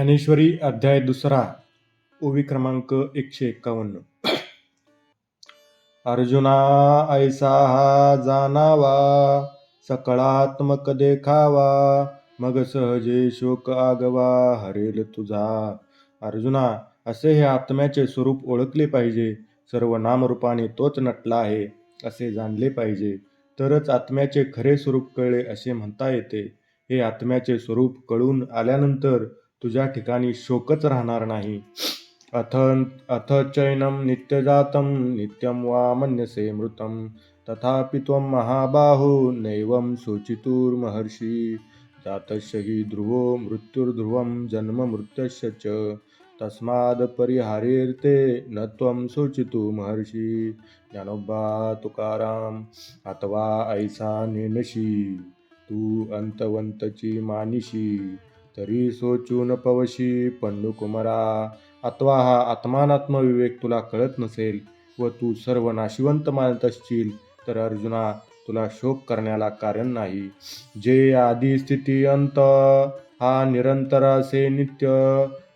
ज्ञानेश्वरी अध्याय 2 ओवी क्रमांक 151. अर्जुना ऐसा हा जाणावा, सकळात्मक देखावा, मग सहजे शोक आगवा हरेल तुझा. अर्जुना, असे हे आत्म्याचे स्वरूप ओळखले पाहिजे. सर्व नामरूपाने तोच नटला आहे असे जाणले पाहिजे, तरच आत्म्याचे खरे स्वरूप कळले असे म्हणता येते. हे आत्म्याचे स्वरूप कळून आल्यानंतर तुझ्या ठिकाणी शोकच राहणार नाही. अथ चैनं नित्यजातं नित्यं वा मन्यसे मृतं, तथापि त्वं महाबाहो नैवं शोचितुर्महर्षि. जातस्य हि ध्रुवो मृत्युर्ध्रुवं जन्म मृत्युश्च च, तस्माद् परिहार्येते न त्वं शोचितु महर्षि. ज्ञानोबा तुकाराम. अथवा ऐसा नेनशी तू अंतवंतची मानिशी, तरी सोचून पवशी पंडुकुमारा. अथवा हा आत्मानात्म विवेक तुला कळत नसेल व तू सर्व नाशिवंत मानत असशील, तर अर्जुना, तुला शोक करण्याला कारण नाही. जे आदी स्थिती अंत हा निरंतर असे नित्य,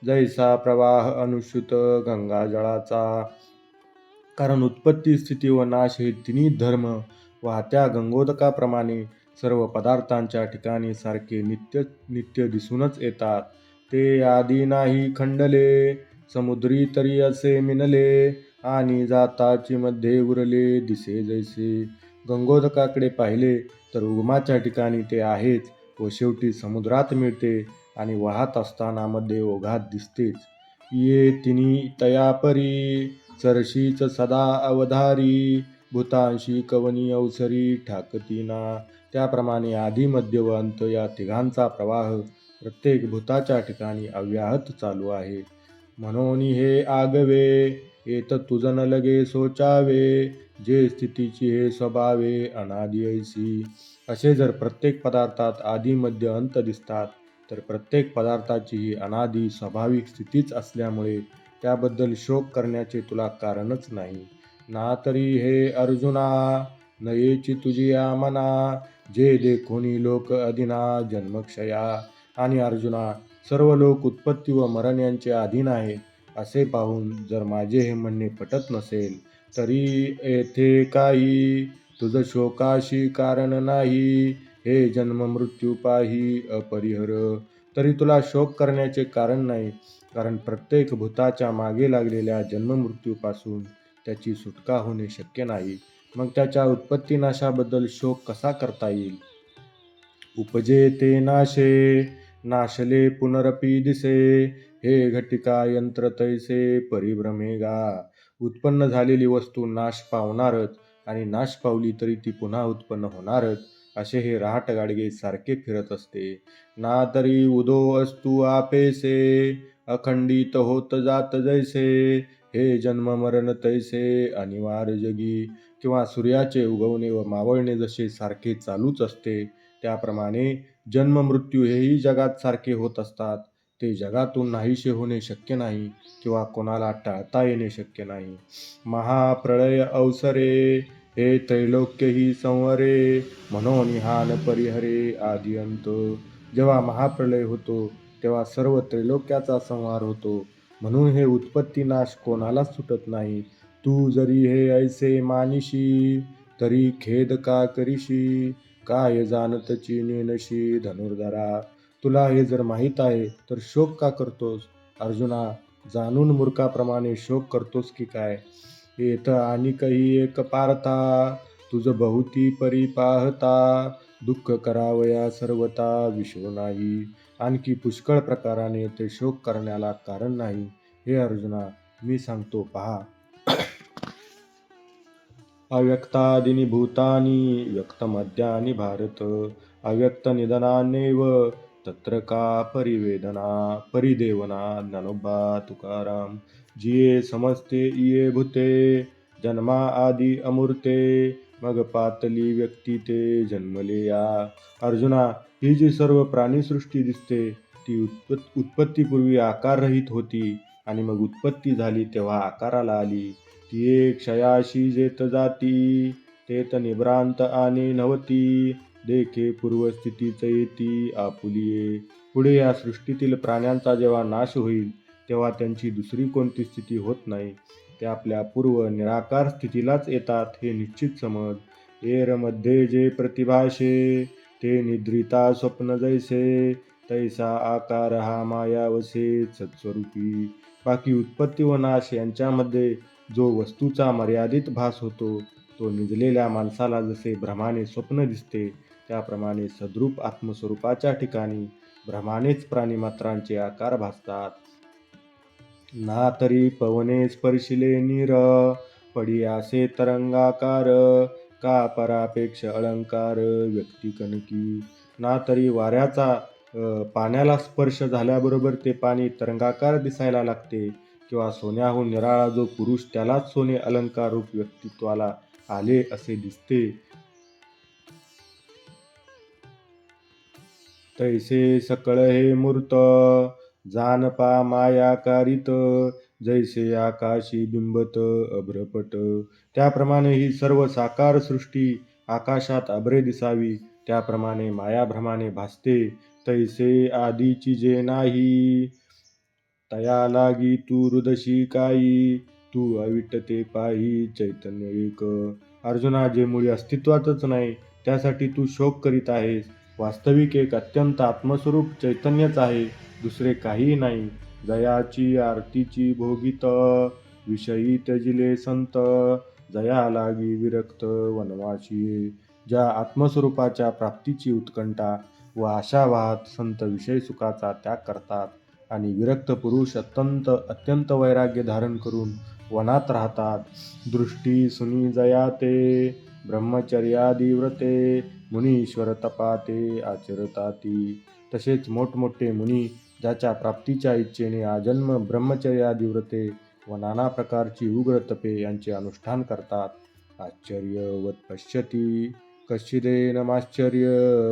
जैसा प्रवाह अनुश्रुत गंगाजळाचा. कारण उत्पत्ती, स्थिती व नाश हे तिन्ही धर्म वाहत्या गंगोदकाप्रमाणे सर्व पदार्थांच्या ठिकाणी सारखे नित्य नित्य दिसूनच येतात. ते आधी नाही खंडले, समुद्री तरी असे मिनले, आणि जाताची मध्ये उरले दिसे जैसे. गंगोदकाकडे पाहिले तर उगमाच्या ठिकाणी ते आहेच व शेवटी समुद्रात मिळते आणि वाहत असताना मध्ये ओघात दिसतेच. ये तिन्ही तयापरी सरशीच सदा अवधारी, भूतांशी कवनी अवसरी ठाकतीना. त्याप्रमाणे आधी मध्य व अंत या तिघांचा प्रवाह प्रत्येक भूताच्या ठिकाणी अव्याहत चालू आहे. म्हणून हे आगवे येत तुझ न लगे सोचावे, जे स्थितीची हे स्वभावे अनादि ऐसी. असे जर प्रत्येक पदार्थात आधी मध्य अंत दिसतात, तर प्रत्येक पदार्थाची ही अनादि स्वाभाविक स्थितीच असल्यामुळे त्याबद्दल शोक करण्याचे तुला कारणच नाही. ना तरी हे अर्जुना नयेची तुझी या मना, जे देखोनी लोक अधीना जन्मक्षया. आणि अर्जुना, सर्व लोक उत्पत्ती व मरण यांचे अधीन आहेत असे पाहून जर माझे हे म्हणणे पटत नसेल, तरी येथे काही तुझ शोकाशी कारण नाही. हे जन्म मृत्यू पाही अपरिहर. तरी तुला शोक करण्याचे कारण नाही, कारण प्रत्येक भूताच्या मागे लागलेल्या जन्ममृत्यूपासून त्याची सुटका होणे शक्य नाही. मग त्याच्या उत्पत्ती नाशाबद्दल शोक कसा करता येईल? उपजे ते नाशे, नाशले पुनरपि दिसे, हे घटिका यंत्र तैसे परिभ्रमे गा. उत्पन्न झालेली वस्तू नाश पावणारच आणि नाश पावली तरी ती पुन्हा उत्पन्न होणारच, असे हे रहाट गाडगे सारखे फिरत असते. ना तरी उदो असतु आपेसे, अखंडित होत जात जैसे, हे जन्म मरण तैसे अनिवार्य जगी. किंवा सूर्याचे उगवणे व मावळणे जसे सारखे चालूच असते, त्याप्रमाणे जन्म मृत्यू हेही जगात सारखे होत असतात. ते जगातून नाहीसे होणे शक्य नाही किंवा कोणाला टाळता येणे शक्य नाही. महाप्रळय अवसरे, हे त्रैलोक्यही संवरे, म्हणून हान परिहरे आदि अंत. जेव्हा महाप्रलय होतो तेव्हा सर्व त्रैलोक्याचा संहार होतो, म्हणून हे उत्पत्ती नाश कोणालाच सुटत नाही. तू जरी हे ऐसे मानिशी, तरी खेद का करीशी, काय जाणतची नेनशी धनुर्धरा. तुला हे जर माहीत आहे तर शोक का करतोस? अर्जुना, जाणून मूर्खाप्रमाणे शोक करतोस की काय? येथ आणि काही एक पार्था, तुझ बहुती परी पाहता, दुःख करावया सर्वता विश्व नाही. आणखी पुष्कळ प्रकाराने ते शोक करण्याला कारण नाही. हे अर्जुना, मी सांगतो पहा. अव्यक्तादीनि भूतानि व्यक्तमद्यानि भारत, अव्यक्त निधनान्येव तत्र का परिदेवना. ज्ञानोबा तुकाराम. जिये समजते इये भूते, जन्मा आदी अमूर्ते, मग पातली व्यक्ती ते जन्मले या. अर्जुना, ही जी सर्व प्राणीसृष्टी दिसते ती उत्पत्तीपूर्वी आकाररहित होती आणि मग उत्पत्ती झाली तेव्हा आकाराला आली. ती क्षयाशी जेत जाती, तेत निभ्रांत आणि नवती, देखे पूर्वस्थितीच येती आपुलिये. पुढे या सृष्टीतील प्राण्यांचा जेव्हा नाश होईल तेव्हा त्यांची दुसरी कोणती स्थिती होत नाही. ते आपल्या पूर्व निराकार स्थितीलाच येतात हे निश्चित समज. मध्ये जे प्रतिभाषे ते निद्रिता स्वप्न जैसे तैसा आकार हा मायावसे सत्स्वरूपी. बाकी उत्पत्ती व नाश यांच्यामध्ये जो वस्तूचा मर्यादित भास होतो तो निजलेल्या माणसाला जसे भ्रमाने स्वप्न दिसते त्याप्रमाणे सद्रूप आत्मस्वरूपाच्या ठिकाणी भ्रमानेच प्राणीमात्रांचे आकार भासतात. ना तरी पवने स्पर्शिले नीर पडियासे तरंगाकार का परापेक्ष अलंकार व्यक्ती कणकी. ना तरी वाऱ्याचा पाण्याला स्पर्श झाल्याबरोबर ते पाणी तरंगाकार दिसायला लागते किंवा सोन्याहून निराळा जो पुरुष त्यालाच सोने अलंकार रूप व्यक्तित्वाला आले असे दिसते. तैसे सकळ हे मूर्त जानपा मायाकारित जैसे आकाशी बिंबत अभ्रपट. त्याप्रमाणे ही सर्व साकार सृष्टी आकाशात अभ्रे दिसावी त्याप्रमाणे मायाभ्रमाने भासते. तैसे आधीची जे नाही तया लागी तू हृदशी काही तू अविटते पाही चैतन्य एक. अर्जुना, जे मुळी अस्तित्वातच नाही त्यासाठी तू शोक करीत आहेस. वास्तविक एक अत्यंत आत्मस्वरूप चैतन्यच आहे, दुसरे काहीही नाही. जयाची आरतीची भोगित विषयी त्यजिले संत जया लागी विरक्त वनवाशी. ज्या आत्मस्वरूपाच्या प्राप्तीची उत्कंठा व आशा वाहत संत विषय सुखाचा त्याग करतात आणि विरक्त पुरुष अत्यंत वैराग्य धारण करून वनात राहतात. दृष्टी सुनी जयाते ब्रह्मचर्यादी व्रते मुनीश्वर तपाते आचरताती. तसेच मोठमोठे मुनी ज्याच्या प्राप्तीच्या इच्छेने आजन्म ब्रह्मचर्यादी व्रते व नाना प्रकारची उग्र तपे यांचे अनुष्ठान करतात. आश्चर्यवत पश्यती कश्चिदेनमाश्चर्य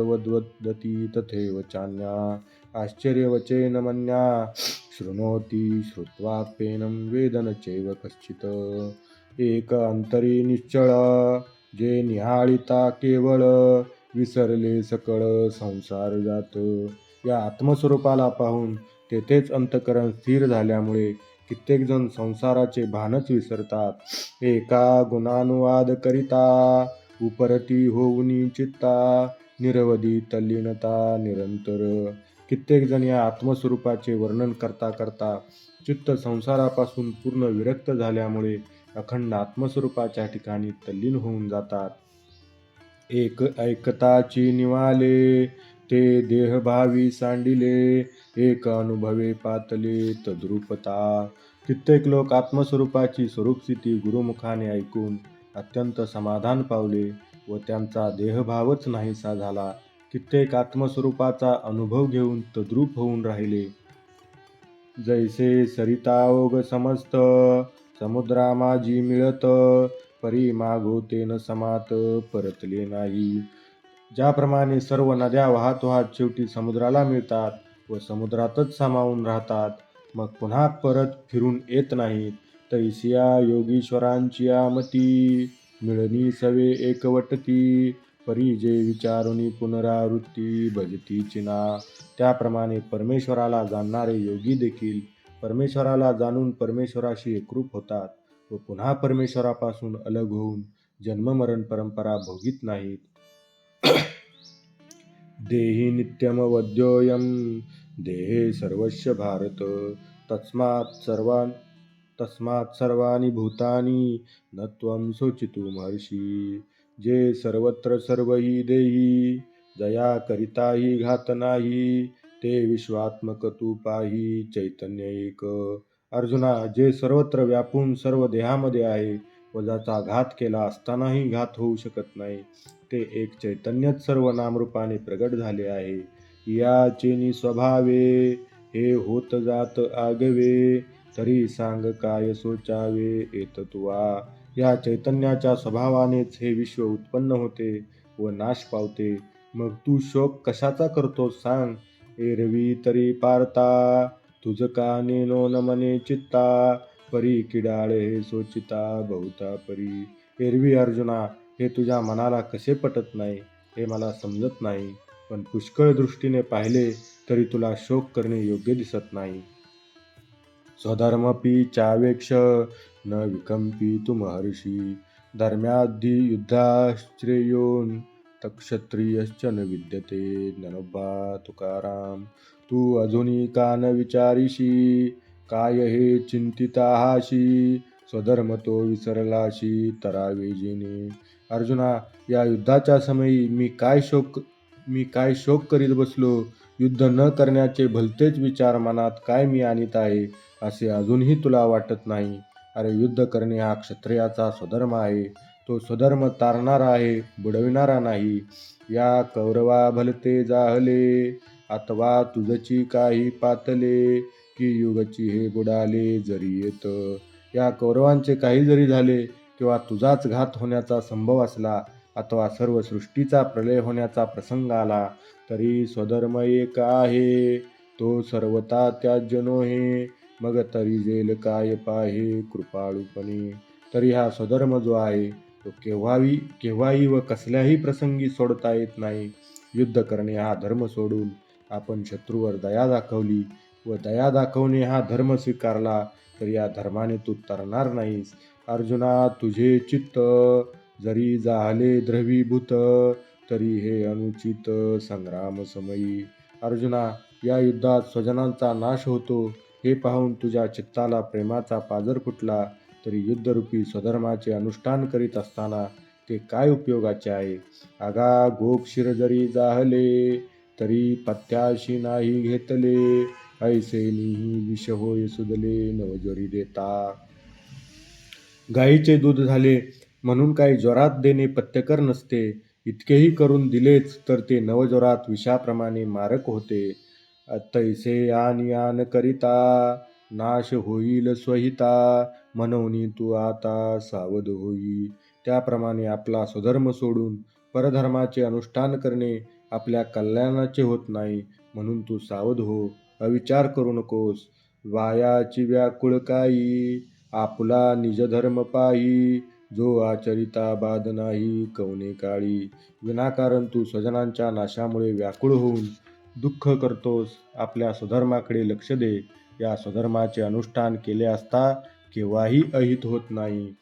वद्वदती तथैव चान्या आश्चर्यवचेन मन्या शृणोति श्रुत्वाप्येनं वेदन चैव कश्चित्. एक अंतरी निश्चळ जे निहाळिता केवळ विसरले सकळ संसार जात. या आत्मस्वरूपाला पाहून तेथेच अंतःकरण स्थिर झाल्यामुळे कित्येक जण संसाराचे भानच विसरतात. एका गुणानुवाद करिता उपरती होऊनी चित्ता निरवधी तल्लीनता निरंतर. कित्येक जण या आत्मस्वरूपाचे वर्णन करता करता चित्त संसारापासून पूर्ण विरक्त झाल्यामुळे अखंड आत्मस्वरूपाच्या ठिकाणी तल्लीन होऊन जातात. एक ऐकताची निवाले ते देहभावी सांडिले एक अनुभवे पातले तद्रूपता. कित्येक लोक आत्मस्वरूपाची स्वरूपस्थिती गुरुमुखाने ऐकून अत्यंत समाधान पावले व त्यांचा देहभावच नाहीसा झाला. कित्येक आत्मस्वरूपाचा अनुभव घेऊन तद्रूप होऊन राहिले. जैसे सरिता ओघ समस्त समुद्रा माझी मिळत परी मागोते न समात परतले नाही. ज्याप्रमाणे सर्व नद्या वाहत वाहत शेवटी समुद्राला मिळतात व समुद्रातच सामावून राहतात, मग पुन्हा परत फिरून येत नाहीत, तैसिया योगीश्वरांची मती मिळणी सवे एकवटती परी जे विचारुनी पुनरावृत्ती भजती चिना. त्याप्रमाणे परमेश्वराला जाणणारे योगी देखील परमेश्वराला जाणून परमेश्वराशी एकरूप होतात व पुन्हा परमेश्वरापासून अलग होऊन जन्ममरण परंपरा भोगीत नाहीत. देहि नित्यमवद्योऽयं देहे सर्वस्य भारत तस्मात् सर्वाणि भूतानि न त्वं शोचितुमर्हसि. जे सर्वत्र सर्वही देही जया करिताही घात नाही ते विश्वात्मक तू पाही चैतन्य एक. अर्जुना, जे सर्वत्र व्यापून सर्व देहामध्ये आहे व ज्याचा घात केला असतानाही घात होऊ शकत नाही ते एक चैतन्यच सर्व नामरूपाने प्रगट झाले आहे. याचेनी स्वभावे हे होत जात आगवे तरी सांग काय सोचावे एतत्वा. या चैतन्याच्या स्वभावानेच हे विश्व उत्पन्न होते व नाश पावते, मग तू शोक कशाचा करतोस सांग. एरवी तरी पार्था तुझ का नेनो न मने चित्ता परी किडाळे हे सोचिता बहुता परी. एरवी अर्जुना, हे तुझ्या मनाला कसे पटत नाही हे मला समजत नाही, पण पुष्कळ दृष्टीने पाहिले तरी तुला शोक करणे योग्य दिसत नाही. स्वधर्मपि चावेक्ष न विकंपी तु महर्षी धर्म्याद्धि युद्धाश्रेयोन तक्षत्रियश्च न विद्यते. ज्ञानोबा तुकाराम. तू अजूनी का न विचारिशी काय हे चिंतिताहाशी स्वधर्म तो विसरलाशी तरावे जेणे. अर्जुना, या युद्धाच्या समयी मी काय शोक करीत बसलो. युद्ध न करण्याचे भलतेच विचार मनात काय मी आणीत आहे असे अजूनही तुला वाटत नाही. अरे, युद्ध करणे हा क्षत्रियाचा स्वधर्म आहे. तो स्वधर्म तारणारा आहे, बुडविणारा नाही. या कौरवा भलते जाहले अथवा तुझची काही पातले की युगची हे बुडाले जरी येत. या कौरवांचे काही जरी झाले किंवा तुझाच घात होण्याचा संभव असला अथवा सर्व सृष्टीचा प्रलय होण्याचा प्रसंग आला तरी स्वधर्म एक आहे, तो सर्वता त्याज्य नोहे. मग तरी जेल काय पाहे कृपाळूपणे. तरी हा स्वधर्म जो आहे तो केव्हाही व कसल्याही प्रसंगी सोडता येत नाही. युद्ध करणे हा धर्म सोडून आपण शत्रूवर दया दाखवली व दया दाखवणे हा धर्म स्वीकारला तर या धर्माने तू तरणार नाहीस. अर्जुना, तुझे चित्त जरी जाहले द्रवीभूत तरी हे अनुचित संग्राम समयी. अर्जुना, या युद्धात स्वजनांचा नाश होतो हे पाहून तुझ्या चित्ताला प्रेमाचा पाझर फुटला तरी युद्धरूपी स्वधर्माचे अनुष्ठान करीत असताना ते काय उपयोगाचे आहे. आगा गोक्षीर जरी जाहले तरी पत्याशी नाही घेतले ऐसे निही विष होय सुदले नवज्वरी देता. गायीचे दूध झाले म्हणून काही ज्वरात देणे पथ्यकर नसते. इतकेही करून दिलेच तर ते नवज्वरात विषाप्रमाणे मारक होते. तैसे आन आन करिता नाश होईल स्वहिता म्हणून तू आता सावध होई. त्याप्रमाणे आपला स्वधर्म सोडून परधर्माचे अनुष्ठान करणे आपल्या कल्याणाचे होत नाही. म्हणून तू सावध हो, अविचार करू नकोस. वायाची व्याकुळ काई आपुला निजधर्म पायी जो आचरिता बाद नाही कवने काळी. विनाकारण तू स्वजनांच्या नाशामुळे व्याकुळ होऊन दुःख करतोस. आपल्या स्वधर्माकडे लक्ष दे. या स्वधर्माचे अनुष्ठान केले असता केव्हाही अहित होत नाही.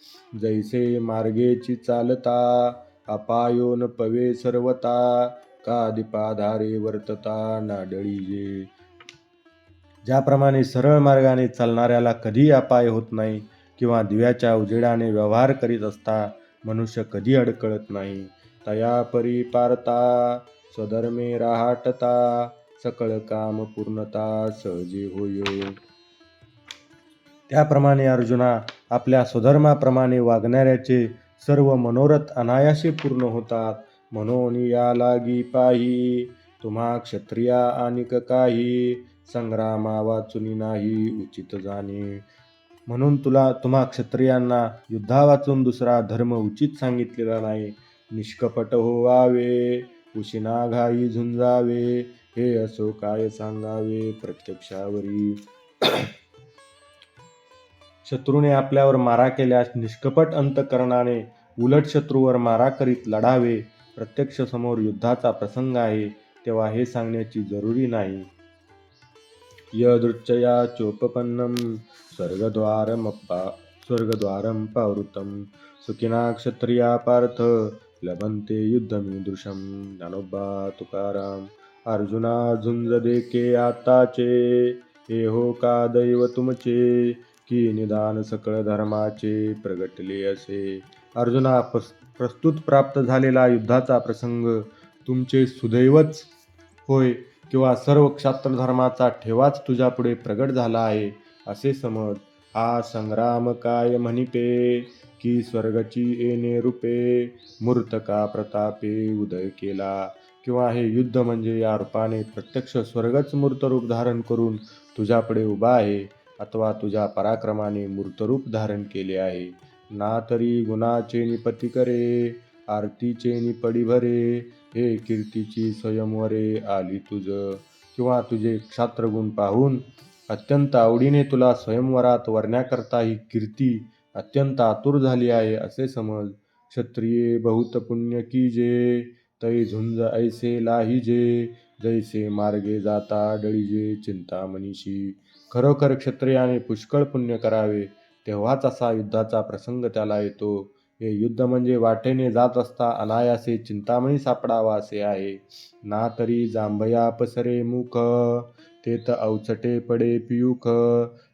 जैसे मार्गेची चालता अपायो न पवे सर्वता का दीपाधारे वर्तता नाडळी जे. ज्याप्रमाणे सरळ मार्गाने चालणाऱ्याला कधी अपाय होत नाही किंवा दिव्याच्या उजेडाने व्यवहार करीत असता मनुष्य कधी अडकळत नाही. तया परी पारता स्वधर्मे राहाटता सकळ काम पूर्णता सहजे होय. त्याप्रमाणे अर्जुना, आपल्या स्वधर्माप्रमाणे वागणाऱ्याचे सर्व मनोरथ अनायासे पूर्ण होतात. म्हणून या लागी पाही तुम्हा क्षत्रिया अनिक काही संग्रामा वाचुनी नाही उचित जाणे. म्हणून तुम्हा क्षत्रियांना युद्धा वाचून दुसरा धर्म उचित सांगितलेला नाही. निष्कपट होवावे उशिना घाई झुंजावे हे असो काय सांगावे प्रत्यक्षावरी. शत्रूने आपल्यावर मारा केल्यास निष्कपट अंतकरणाने उलट शत्रूवर मारा करीत लढावे. प्रत्यक्ष समोर युद्धाचा प्रसंग आहे तेव्हा हे सांगण्याची जरुरी नाही. यदृच्छया चोपपन्नं स्वर्गद्वारं पावृतं सुखिना क्षत्रिया पार्थ लभन्ते युद्धमीदृशं. ज्ञानोबा तुकाराम. अर्जुना, झुंज देके आताचे हे हो का दैव तुमचे की निदान सकळ धर्माचे प्रगटले असे. अर्जुना, प्रस्तुत प्राप्त झालेला युद्धाचा प्रसंग तुमचे सुदैवच होय किंवा सर्व क्षात्र धर्माचा ठेवाच तुझ्यापुढे प्रगट झाला आहे असे समज. हा संग्राम काय म्हणिपे की स्वर्गची येणे रूपे मूर्त का प्रतापे उदय केला. किंवा हे युद्ध म्हणजे या रूपाने प्रत्यक्ष स्वर्गच मूर्त रूप धारण करून तुझ्यापुढे उभा आहे अथवा तुझ्या पराक्रमाने मूर्तरूप धारण केले आहे. ना तरी गुणाचे निपती करे आरतीचे निपडी भरे हे कीर्तीची स्वयंवरे आली तुझ. किंवा तुझे क्षात्रगुण पाहून अत्यंत आवडीने तुला स्वयंवरात वरण्याकरता ही कीर्ती अत्यंत आतुर झाली आहे असे समज. क्षत्रिये बहुत पुण्य कीजे तै झुंज ऐसे लाहिजे, जैसे मार्गे जाता डळीजे चिंतामणीशी. खरोखर क्षत्रियाने पुष्कळ पुण्य करावे, तेव्हाच असा युद्धाचा प्रसंग त्याला येतो. हे युद्ध म्हणजे वाटेने जात असता अनायासे चिंतामणी सापडावा असे आहे. ना तरी जांभया पसरे मुख, तेथ अवचटे पडे पियूख.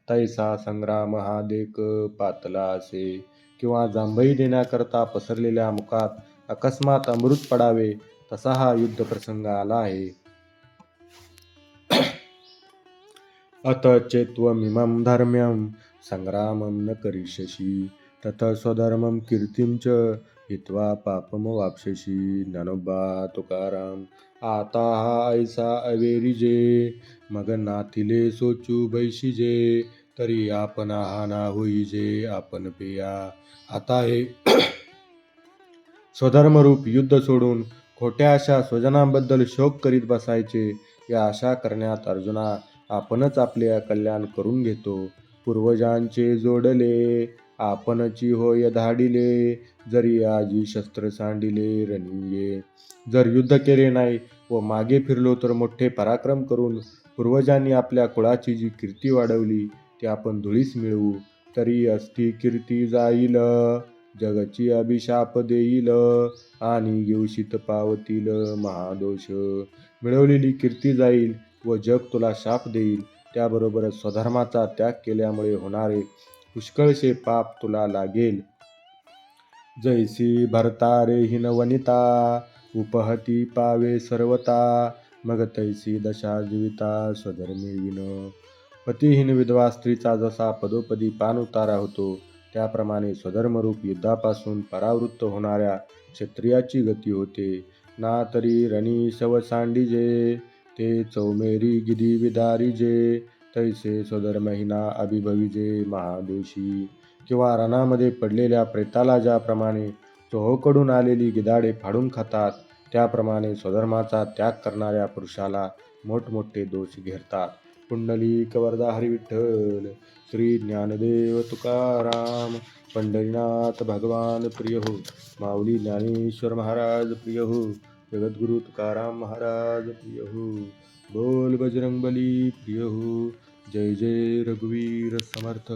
तैसा संग्राम हा देक पातला असे. किंवा जांभई देण्याकरता पसरलेल्या मुखात अकस्मात अमृत पडावे, तसा हा युद्ध प्रसंग आला आहे. अत चेत्त्वमिमं धर्म्यं संग्रामं न करिष्यसि, तत स्वधर्मं कीर्तिं च हित्वा पापमवाप्स्यसि. ज्ञानोबा तुकाराम. आता हा ऐसा अवेरीजे, मग नाथिले सोचू बैशीजे. तरी आपण हा ना होईजे आपण पेया. आता हे स्वधर्मरूप युद्ध सोडून खोट्या अशा स्वजनांबद्दल शोक करीत बसायचे. या आशा करण्यात अर्जुना आपणच आपले कल्याण करून घेतो. पूर्वजांचे जोडले आपणची होय धाडिले, जरी आजी शस्त्र सांडिले रणिये. जर युद्ध केले नाही व मागे फिरलो तर मोठे पराक्रम करून पूर्वजांनी आपल्या कुळाची जी कीर्ती वाढवली ती आपण धुळीस मिळवू. तरी असती कीर्ती जाईल, जगची अभिशाप देईल, आणि घेऊशीत पावतील महादोष. मिळवलेली कीर्ती जाईल व जग तुला शाप देईल. त्याबरोबरच स्वधर्माचा त्याग केल्यामुळे होणारे पुष्कळसे पाप तुला लागेल. जैसी भरतारे हिन वनिता, उपहती पावे सर्वता. मग तैसी दशा जीविता स्वधर्मी विन. पतिहीन विधवा स्त्रीचा जसा पदोपदी पान उतारा होतो, त्याप्रमाणे स्वधर्मरूप युद्धापासून परावृत्त होणाऱ्या क्षत्रियाची गती होते. ना तरी रणी शव सांडिजे, ते चौमेरी गिदी विदारिजे. तैसे स्वधर्महीना अभिभविजे महादोषी. किंवा रणामध्ये पडलेल्या प्रेताला ज्याप्रमाणे चोहोकडून आलेली गिधाडे फाडून खातात, त्याप्रमाणे स्वधर्माचा त्याग करणाऱ्या पुरुषाला मोठमोठे दोष घेरतात. पुंडलिक वरदा हरी विठ्ठल. श्री ज्ञानदेव तुकाराम. पंढरीनाथ भगवान प्रिय हो. माऊली ज्ञानेश्वर महाराज प्रिय हो. जगद्गुरु तुकाराम महाराज प्रिय हो. बोल बजरंगबली प्रिय हो. जय जय रघुवीर समर्थ.